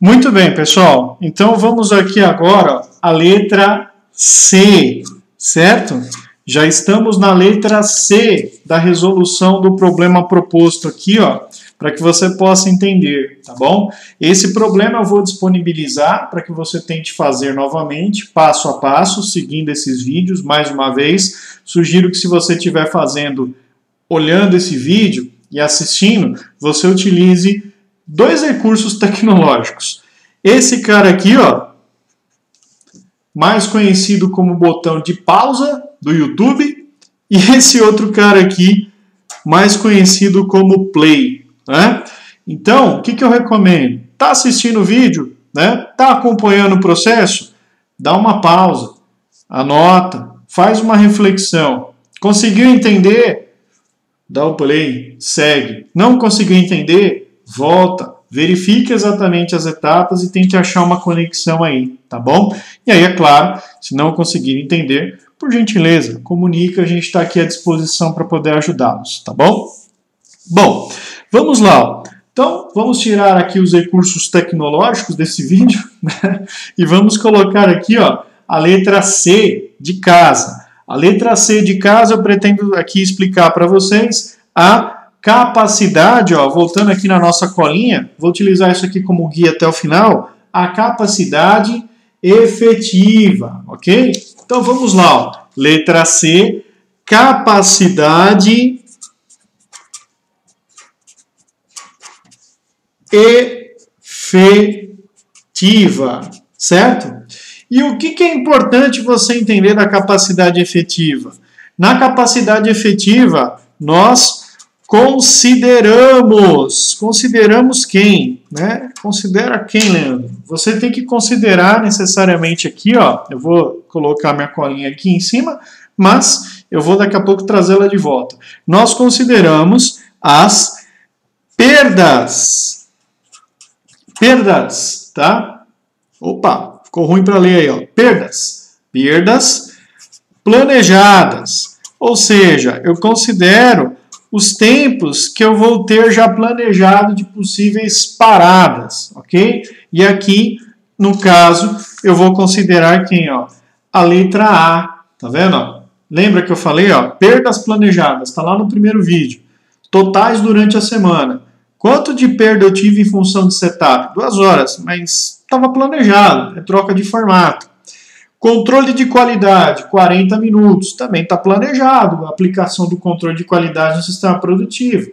Muito bem, pessoal. Então vamos aqui agora, ó, a letra C, certo? Já estamos na letra C da resolução do problema proposto aqui, ó, para que você possa entender, tá bom? Esse problema eu vou disponibilizar para que você tente fazer novamente, passo a passo, seguindo esses vídeos. Mais uma vez, sugiro que se você estiver fazendo, olhando esse vídeo e assistindo, você utilize dois recursos tecnológicos. Esse cara aqui, ó, mais conhecido como botão de pausa do YouTube, e esse outro cara aqui, mais conhecido como play, né? Então, o que eu recomendo? Tá assistindo o vídeo, né? Tá acompanhando o processo? Dá uma pausa, anota, faz uma reflexão. Conseguiu entender? Dá o play, segue. Não conseguiu entender? Volta, verifique exatamente as etapas e tente achar uma conexão aí, tá bom? E aí, é claro, se não conseguir entender, por gentileza, comunica, a gente está aqui à disposição para poder ajudá-los, tá bom? Bom, vamos lá. Ó. Então, vamos tirar aqui os recursos tecnológicos desse vídeo, né? E vamos colocar aqui, ó, a letra C de casa. A letra C de casa eu pretendo aqui explicar para vocês a capacidade, ó, voltando aqui na nossa colinha, vou utilizar isso aqui como guia até o final, a capacidade efetiva, ok? Então vamos lá, ó. Letra C, capacidade efetiva, certo? E o que é importante você entender da capacidade efetiva? Na capacidade efetiva, nós consideramos quem, né? Considera quem, Leandro? Você tem que considerar necessariamente aqui, ó, eu vou colocar minha colinha aqui em cima, mas eu vou daqui a pouco trazê-la de volta. Nós consideramos as perdas, tá? Opa, ficou ruim para ler aí, ó. Perdas planejadas, ou seja, eu considero os tempos que eu vou ter já planejado de possíveis paradas, ok? E aqui, no caso, eu vou considerar quem, ó? A letra A, tá vendo? Ó? Lembra que eu falei, ó? Perdas planejadas, tá lá no primeiro vídeo. Totais durante a semana. Quanto de perda eu tive em função de setup? 2 horas, mas estava planejado, é troca de formato. Controle de qualidade, 40 minutos, também está planejado, a aplicação do controle de qualidade no sistema produtivo.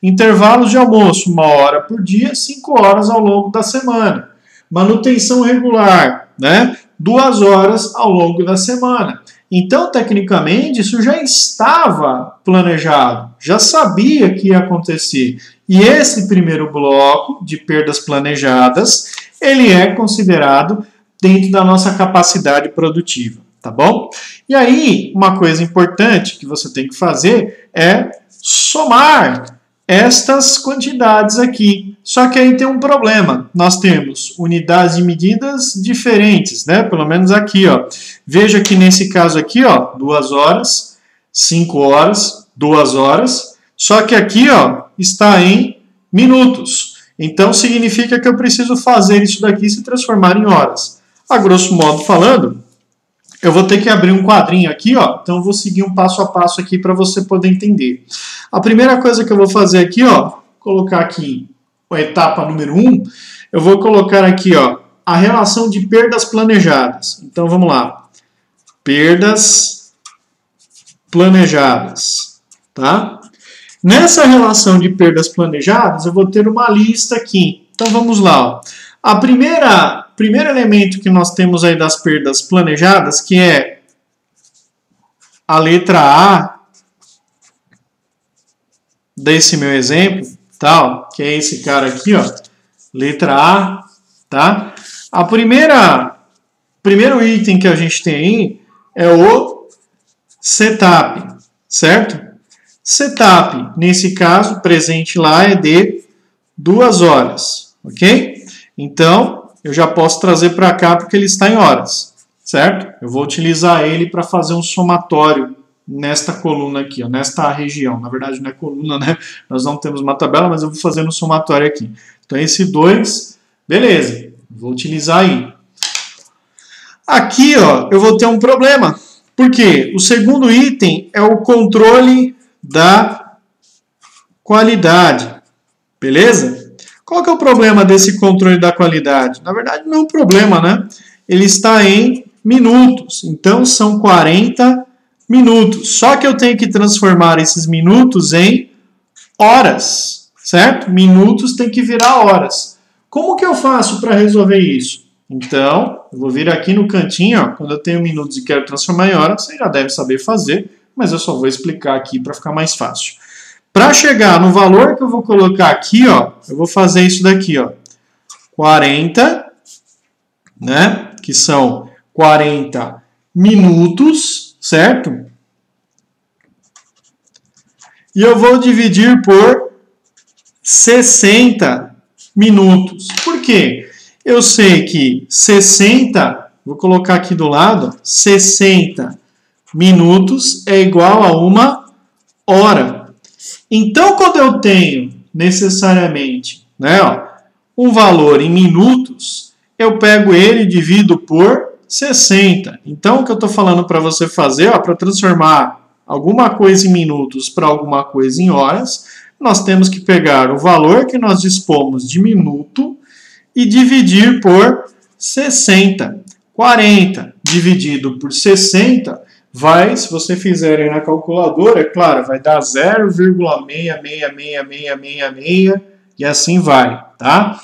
Intervalos de almoço, 1 hora por dia, 5 horas ao longo da semana. Manutenção regular, né? 2 horas ao longo da semana. Então, tecnicamente, isso já estava planejado, já sabia que ia acontecer. E esse primeiro bloco de perdas planejadas, ele é considerado dentro da nossa capacidade produtiva, tá bom? E aí, uma coisa importante que você tem que fazer é somar estas quantidades aqui. Só que aí tem um problema. Nós temos unidades de medidas diferentes, né? Pelo menos aqui, ó. Veja que nesse caso aqui, ó, 2 horas, 5 horas, 2 horas. Só que aqui, ó, está em minutos. Então, significa que eu preciso fazer isso daqui se transformar em horas. A grosso modo falando, eu vou ter que abrir um quadrinho aqui, ó. Então eu vou seguir um passo a passo aqui para você poder entender. A primeira coisa que eu vou fazer aqui, ó, colocar aqui a etapa número 1, eu vou colocar aqui, ó, a relação de perdas planejadas. Então vamos lá. Perdas planejadas, tá? Nessa relação de perdas planejadas, eu vou ter uma lista aqui. Então vamos lá, ó. Primeiro elemento que nós temos aí das perdas planejadas, que é a letra A desse meu exemplo, tá? Que é esse cara aqui, ó, letra A, tá? Primeiro item que a gente tem aí é o setup, certo? Setup, nesse caso, presente lá é de 2 horas, ok? Então, eu já posso trazer para cá porque ele está em horas, certo? Eu vou utilizar ele para fazer um somatório nesta coluna aqui, ó, nesta região. Na verdade não é coluna, né? Nós não temos uma tabela, mas eu vou fazer um somatório aqui. Então esse 2, beleza. Vou utilizar aí. Aqui, ó, eu vou ter um problema. Porque o segundo item é o controle da qualidade. Beleza? Qual que é o problema desse controle da qualidade? Na verdade, não é um problema, né? Ele está em minutos. Então, são 40 minutos. Só que eu tenho que transformar esses minutos em horas, certo? Minutos tem que virar horas. Como que eu faço para resolver isso? Então, eu vou vir aqui no cantinho, ó, quando eu tenho minutos e quero transformar em horas, você já deve saber fazer, mas eu só vou explicar aqui para ficar mais fácil. Para chegar no valor que eu vou colocar aqui, ó, eu vou fazer isso daqui, ó, 40, né, que são 40 minutos, certo? E eu vou dividir por 60 minutos. Por quê? Eu sei que 60, vou colocar aqui do lado, 60 minutos é igual a 1 hora. Então, quando eu tenho necessariamente, né, ó, um valor em minutos, eu pego ele e divido por 60. Então, o que eu estou falando para você fazer, para transformar alguma coisa em minutos para alguma coisa em horas, nós temos que pegar o valor que nós dispomos de minuto e dividir por 60. 40 dividido por 60 vai, se você fizer aí na calculadora, é claro, vai dar 0,66666 e assim vai, tá?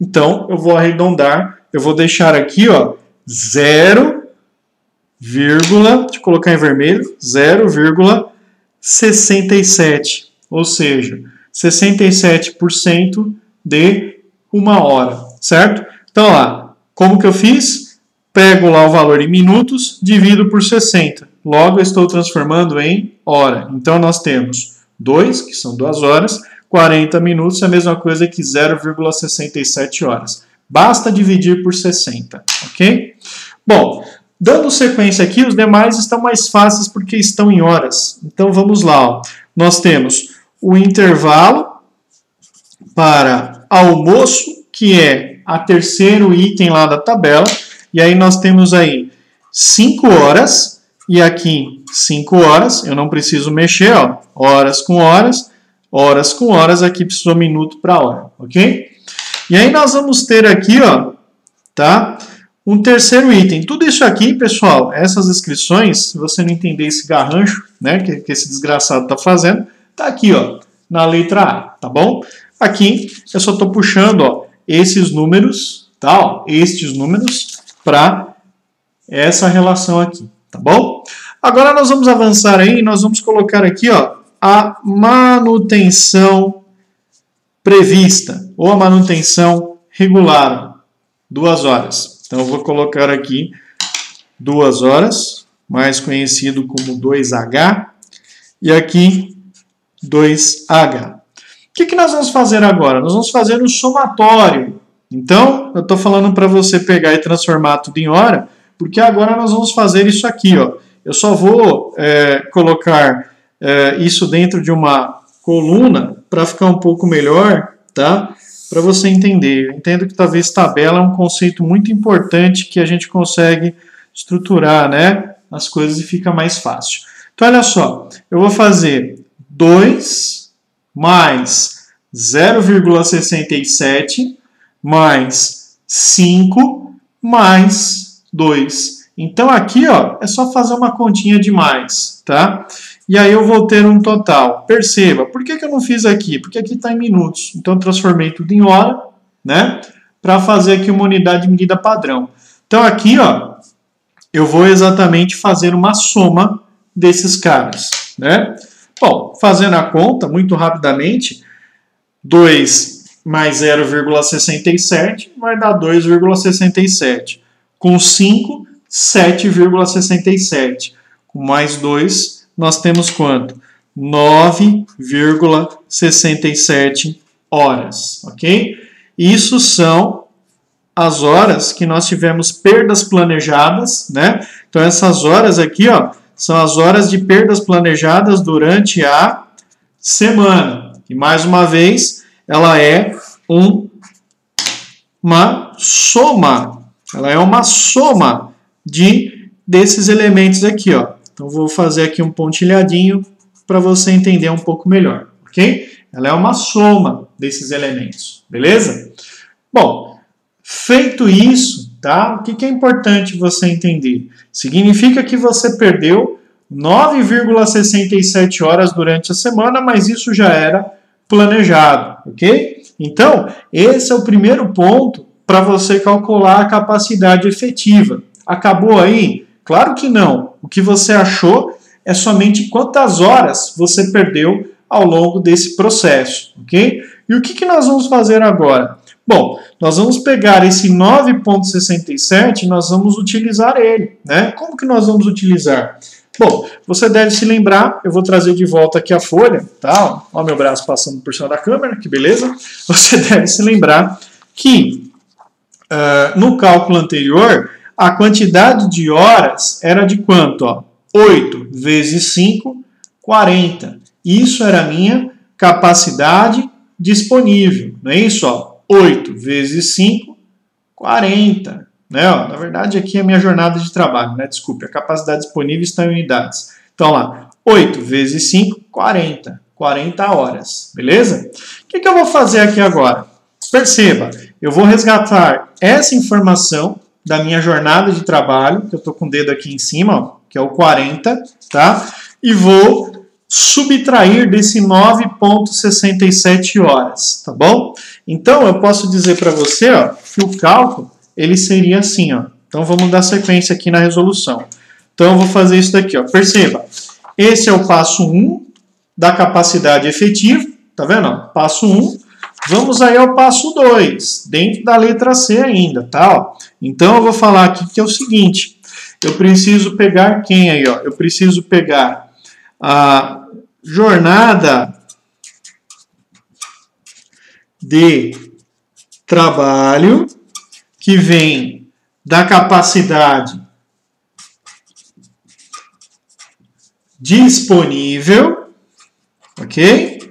Então, eu vou arredondar, eu vou deixar aqui, ó, 0, deixa eu colocar em vermelho, 0,67, ou seja, 67% de 1 hora, certo? Então, lá, como que eu fiz? Pego lá o valor em minutos, divido por 60. Logo, eu estou transformando em hora. Então, nós temos 2, que são 2 horas, 40 minutos é a mesma coisa que 0,67 horas. Basta dividir por 60, ok? Bom, dando sequência aqui, os demais estão mais fáceis porque estão em horas. Então, vamos lá. Ó. Nós temos o intervalo para almoço, que é a terceiro item lá da tabela. E aí nós temos aí 5 horas, e aqui 5 horas, eu não preciso mexer, ó, horas com horas, aqui precisou minuto para hora, ok? E aí nós vamos ter aqui, ó, tá, um terceiro item. Tudo isso aqui, pessoal, essas inscrições, se você não entender esse garrancho, né, que esse desgraçado está fazendo, tá aqui, ó, na letra A, tá bom? Aqui eu só estou puxando, ó, esses números, tá, ó, estes números, para essa relação aqui, tá bom? Agora nós vamos avançar aí, nós vamos colocar aqui, ó, a manutenção prevista, ou a manutenção regular, 2 horas. Então eu vou colocar aqui 2 horas, mais conhecido como 2H, e aqui 2H. O que nós vamos fazer agora? Nós vamos fazer um somatório. Então, eu estou falando para você pegar e transformar tudo em hora, porque agora nós vamos fazer isso aqui. Ó. Eu só vou colocar isso dentro de uma coluna para ficar um pouco melhor, tá? Para você entender. Eu entendo que talvez tabela é um conceito muito importante que a gente consegue estruturar, né, as coisas e fica mais fácil. Então, olha só, eu vou fazer 2 mais 0,67 mais 5 mais 2. Então, aqui, ó, é só fazer uma continha de mais, tá? E aí eu vou ter um total. Perceba, por que eu não fiz aqui? Porque aqui está em minutos. Então, eu transformei tudo em hora, né? Para fazer aqui uma unidade de medida padrão. Então, aqui, ó, eu vou exatamente fazer uma soma desses caras, né? Bom, fazendo a conta, muito rapidamente, 2 mais 0,67 vai dar 2,67. Com 5, 7,67. Com mais 2, nós temos quanto? 9,67 horas, ok? Isso são as horas que nós tivemos perdas planejadas, né? Então, essas horas aqui, ó, são as horas de perdas planejadas durante a semana. E, mais uma vez, ela é um uma soma. Ela é uma soma desses elementos aqui, ó. Então, vou fazer aqui um pontilhadinho para você entender um pouco melhor, ok? Ela é uma soma desses elementos, beleza? Bom, feito isso, tá? O que é importante você entender? Significa que você perdeu 9,67 horas durante a semana, mas isso já era planejado, ok? Então, esse é o primeiro ponto para você calcular a capacidade efetiva. Acabou aí? Claro que não. O que você achou é somente quantas horas você perdeu ao longo desse processo, ok? E o que nós vamos fazer agora? Bom, nós vamos pegar esse 9,67 e nós vamos utilizar ele, né? Como que nós vamos utilizar? Bom, você deve se lembrar, eu vou trazer de volta aqui a folha, tá? Olha o meu braço passando por cima da câmera, que beleza. Você deve se lembrar que no cálculo anterior, a quantidade de horas era de quanto? Ó? 8 vezes 5, 40. Isso era a minha capacidade disponível, não é isso? Ó? 8 vezes 5, 40. Né? Ó, na verdade, aqui é a minha jornada de trabalho, né? Desculpe, a capacidade disponível está em unidades. Então, lá, 8 vezes 5, 40. 40 horas, beleza? O que eu vou fazer aqui agora? Perceba, eu vou resgatar essa informação da minha jornada de trabalho, que eu estou com o dedo aqui em cima, ó, que é o 40, tá? E vou subtrair desse 9,67 horas, tá bom? Então, eu posso dizer para você, ó, que o cálculo ele seria assim, ó. Então, vamos dar sequência aqui na resolução. Então, eu vou fazer isso daqui, ó. Perceba, esse é o passo 1 da capacidade efetiva, tá vendo? Ó? Passo 1. Vamos aí ao passo 2, dentro da letra C ainda, tá? Ó. Então, eu vou falar aqui que é o seguinte, eu preciso pegar quem aí, ó? Eu preciso pegar a jornada de trabalho que vem da capacidade disponível, ok?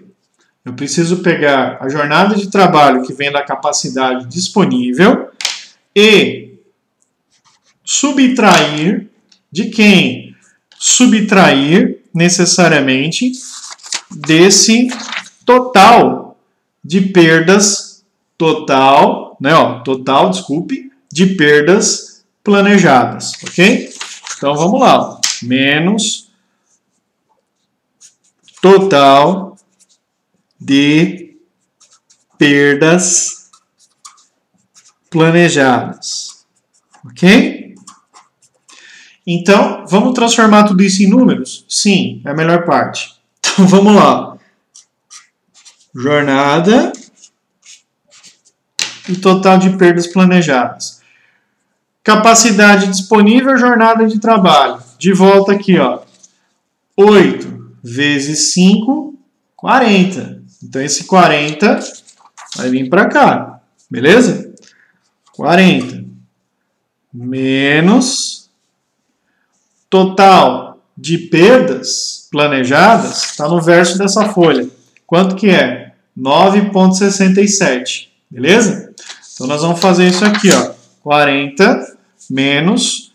Eu preciso pegar a jornada de trabalho que vem da capacidade disponível e subtrair de quem? Subtrair necessariamente desse total de perdas, desculpe, de perdas planejadas, ok? Então vamos lá, ó. Menos total de perdas planejadas, ok? Então, vamos transformar tudo isso em números? Sim, é a melhor parte. Então, vamos lá. Jornada e total de perdas planejadas. Capacidade disponível, jornada de trabalho. De volta aqui, ó. 8 vezes 5, 40. Então, esse 40 vai vir para cá, beleza? 40 menos total de perdas planejadas, está no verso dessa folha. Quanto que é? 9,67, beleza? Então, nós vamos fazer isso aqui, ó. 40 menos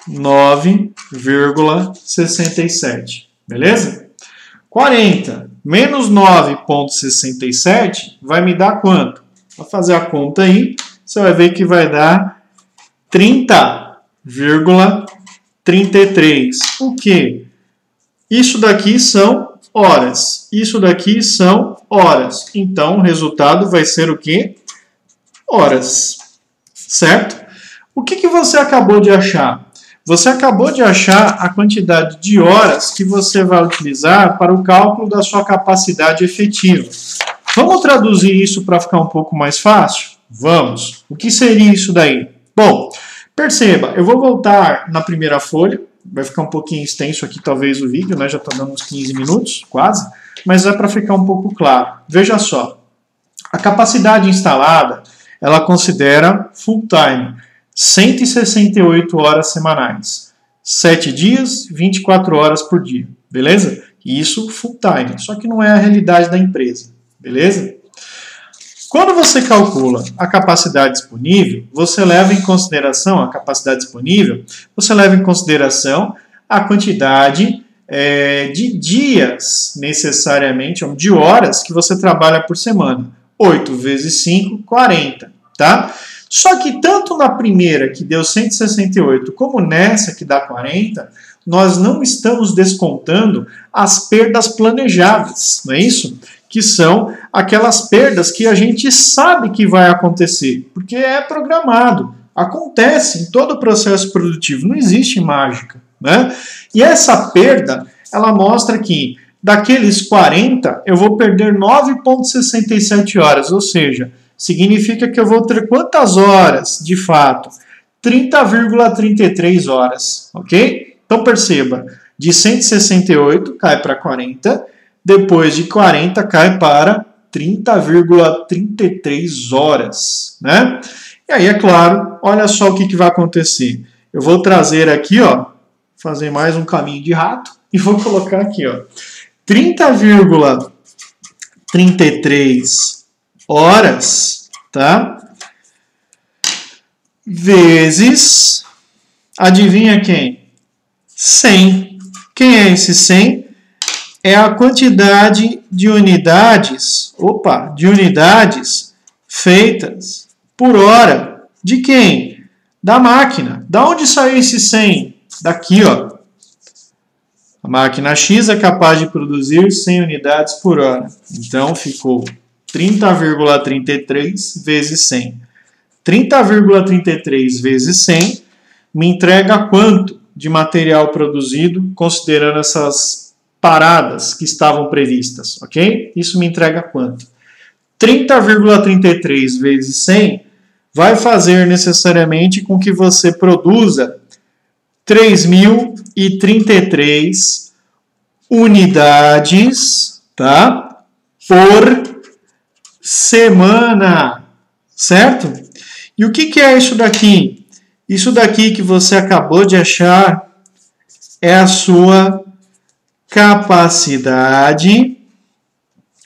9,67, beleza? 40 menos 9,67 vai me dar quanto? Vou fazer a conta aí, você vai ver que vai dar 30,33. O quê? Isso daqui são horas. Isso daqui são horas. Então, o resultado vai ser o quê? Horas. Certo? O que você acabou de achar? Você acabou de achar a quantidade de horas que você vai utilizar para o cálculo da sua capacidade efetiva. Vamos traduzir isso para ficar um pouco mais fácil? Vamos. O que seria isso daí? Bom, perceba, eu vou voltar na primeira folha, vai ficar um pouquinho extenso aqui talvez o vídeo, né? Já está dando uns 15 minutos, quase, mas é para ficar um pouco claro. Veja só, a capacidade instalada, ela considera full time, 168 horas semanais, 7 dias, 24 horas por dia, beleza? Isso full time, só que não é a realidade da empresa, beleza? Quando você calcula a capacidade disponível, você leva em consideração a capacidade disponível, você leva em consideração a quantidade de dias necessariamente, ou de horas que você trabalha por semana. 8 vezes 5, 40, tá? Só que tanto na primeira, que deu 168, como nessa, que dá 40, nós não estamos descontando as perdas planejadas, não é isso? Que são aquelas perdas que a gente sabe que vai acontecer, porque é programado, acontece em todo o processo produtivo, não existe mágica, né? E essa perda, ela mostra que daqueles 40, eu vou perder 9,67 horas, ou seja, significa que eu vou ter quantas horas, de fato? 30,33 horas, ok? Então perceba, de 168 cai para 40, depois de 40 cai para 30,33 horas, né? E aí, é claro, olha só o que vai acontecer. Eu vou trazer aqui, ó, fazer mais um caminho de rato e vou colocar aqui, ó, 30,33 horas, tá? Vezes, adivinha quem? 100. Quem é esse 100? É a quantidade de unidades, feitas por hora. De quem? Da máquina. Da onde saiu esse 100? Daqui, ó. A máquina X é capaz de produzir 100 unidades por hora. Então, ficou 30,33 vezes 100. 30,33 vezes 100 me entrega quanto de material produzido, considerando essas paradas que estavam previstas, ok? Isso me entrega quanto? 30,33 vezes 100 vai fazer necessariamente com que você produza 3.033 unidades, tá? Por semana, certo? E o que é isso daqui? Isso daqui que você acabou de achar é a sua capacidade.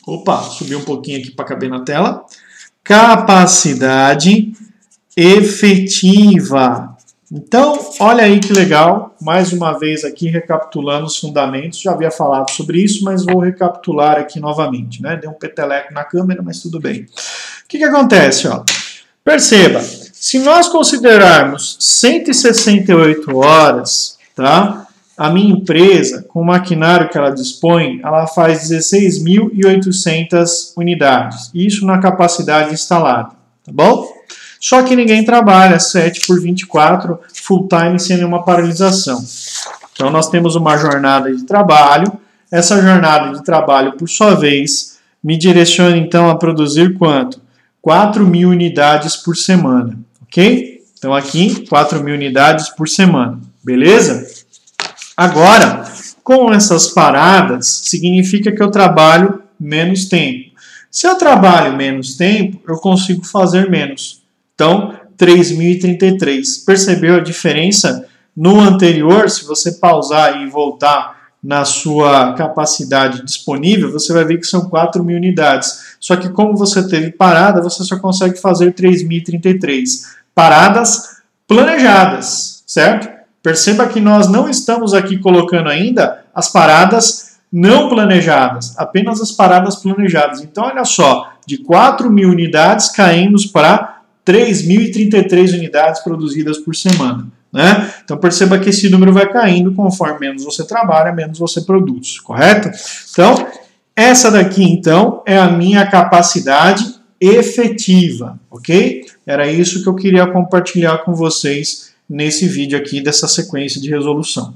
Opa, subi um pouquinho aqui para caber na tela. Capacidade efetiva. Então, olha aí que legal, mais uma vez aqui recapitulando os fundamentos, já havia falado sobre isso, mas vou recapitular aqui novamente, né? Deu um peteleco na câmera, mas tudo bem. O que acontece, ó? Perceba, se nós considerarmos 168 horas, tá? A minha empresa, com o maquinário que ela dispõe, ela faz 16.800 unidades, isso na capacidade instalada, tá bom? Só que ninguém trabalha 7 por 24 full time sem nenhuma paralisação. Então nós temos uma jornada de trabalho. Essa jornada de trabalho, por sua vez, me direciona então a produzir quanto? 4.000 unidades por semana, ok? Então aqui, 4.000 unidades por semana, beleza? Agora, com essas paradas, significa que eu trabalho menos tempo. Se eu trabalho menos tempo, eu consigo fazer menos. Então, 3.033. Percebeu a diferença? No anterior, se você pausar e voltar na sua capacidade disponível, você vai ver que são 4.000 unidades. Só que como você teve parada, você só consegue fazer 3.033. Paradas planejadas, certo? Perceba que nós não estamos aqui colocando ainda as paradas não planejadas, apenas as paradas planejadas. Então, olha só, de 4.000 unidades caímos para 3.033 unidades produzidas por semana, né? Então perceba que esse número vai caindo conforme menos você trabalha, menos você produz, correto? Então, essa daqui então é a minha capacidade efetiva, ok? Era isso que eu queria compartilhar com vocês nesse vídeo aqui dessa sequência de resolução.